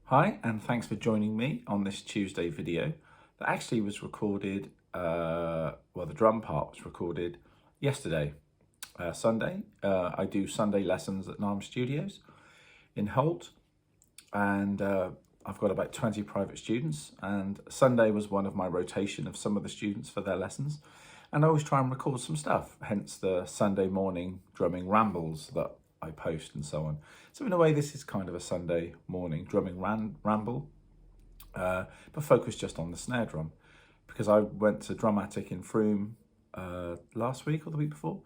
Hi, and thanks for joining me on this Tuesday video that actually was recorded, the drum part was recorded yesterday, Sunday. I do Sunday lessons at Narm Studios in Holt, and I've got about 20 private students, and Sunday was one of my rotation of some of the students for their lessons. And I always try and record some stuff, hence the Sunday morning drumming rambles that I post and so on. So in a way, this is kind of a Sunday morning drumming ramble, but focused just on the snare drum, because I went to Drumattic in Frome last week or the week before,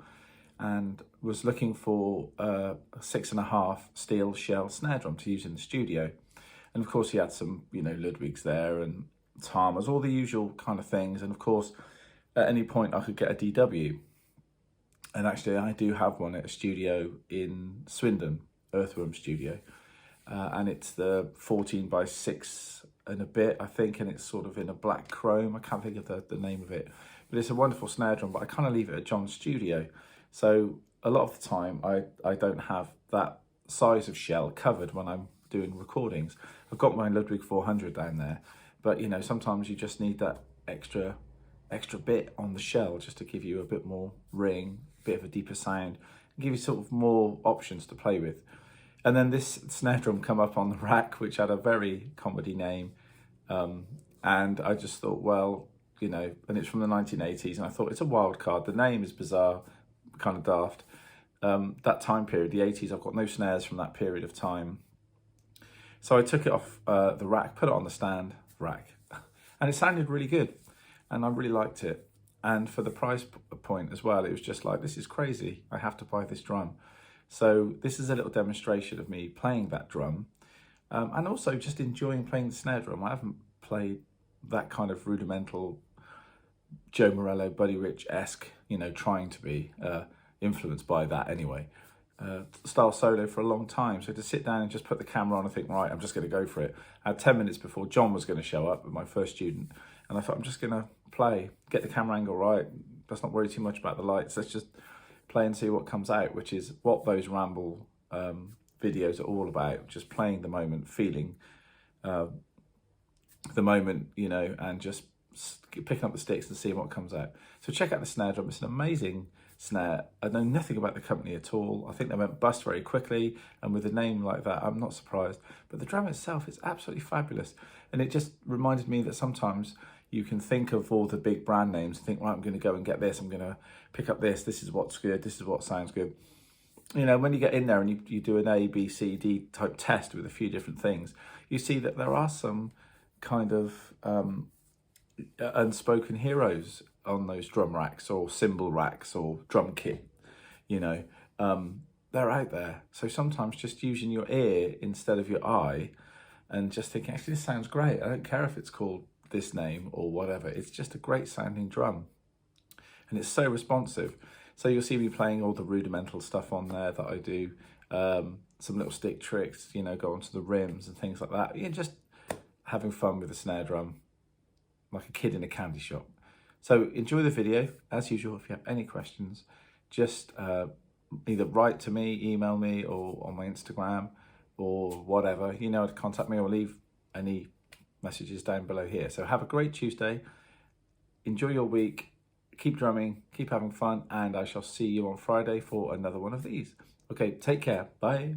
and was looking for a 6.5 steel shell snare drum to use in the studio. And of course he had some, Ludwigs there and Tarmers, all the usual kind of things. And of course, at any point I could get a DW. And actually I do have one at a studio in Swindon, Earthworm Studio. And it's the 14x6 and a bit, I think, and it's sort of in a black chrome. I can't think of the name of it, but it's a wonderful snare drum, but I kind of leave it at John's studio. So a lot of the time I don't have that size of shell covered when I'm doing recordings. I've got my Ludwig 400 down there, but sometimes you just need that extra bit on the shell just to give you a bit more ring, a bit of a deeper sound, and give you sort of more options to play with. And then this snare drum come up on the rack, which had a very comedy name. And I just thought, well, and it's from the 1980s, and I thought it's a wild card. The name is bizarre, kind of daft. That time period, the 80s, I've got no snares from that period of time. So I took it off the rack, put it on the stand rack, and it sounded really good. And I really liked it. And for the price point as well, it was just like, this is crazy. I have to buy this drum. So this is a little demonstration of me playing that drum, and also just enjoying playing the snare drum. I haven't played that kind of rudimental Joe Morello, Buddy Rich-esque, trying to be influenced by that anyway, style solo for a long time. So to sit down and just put the camera on and think, right, I'm just going to go for it. I had 10 minutes before John was going to show up, my first student, and I thought, I'm just going to play, get the camera angle right. Let's not worry too much about the lights. Let's just play and see what comes out, which is what those ramble videos are all about. Just playing the moment, feeling the moment, and just picking up the sticks and seeing what comes out. So check out the snare drum. It's an amazing snare. I know nothing about the company at all. I think they went bust very quickly, and with a name like that, I'm not surprised. But the drum itself is absolutely fabulous, and it just reminded me that sometimes you can think of all the big brand names and think, right, I'm going to go and get this. I'm going to pick up this. This is what's good. This is what sounds good. When you get in there and you do an A, B, C, D type test with a few different things, you see that there are some kind of unspoken heroes on those drum racks or cymbal racks or drum kit. They're out there. So sometimes just using your ear instead of your eye and just thinking, actually, this sounds great. I don't care if it's called this name or whatever. It's just a great sounding drum, and it's so responsive. So you'll see me playing all the rudimental stuff on there that I do, some little stick tricks, go onto the rims and things like that. Just having fun with the snare drum like a kid in a candy shop. So enjoy the video. As usual, if you have any questions, just either write to me, email me, or on my Instagram or whatever, to contact me, or leave any messages down below here. So have a great Tuesday. Enjoy your week. Keep drumming, keep having fun, and I shall see you on Friday for another one of these. Okay, take care. Bye.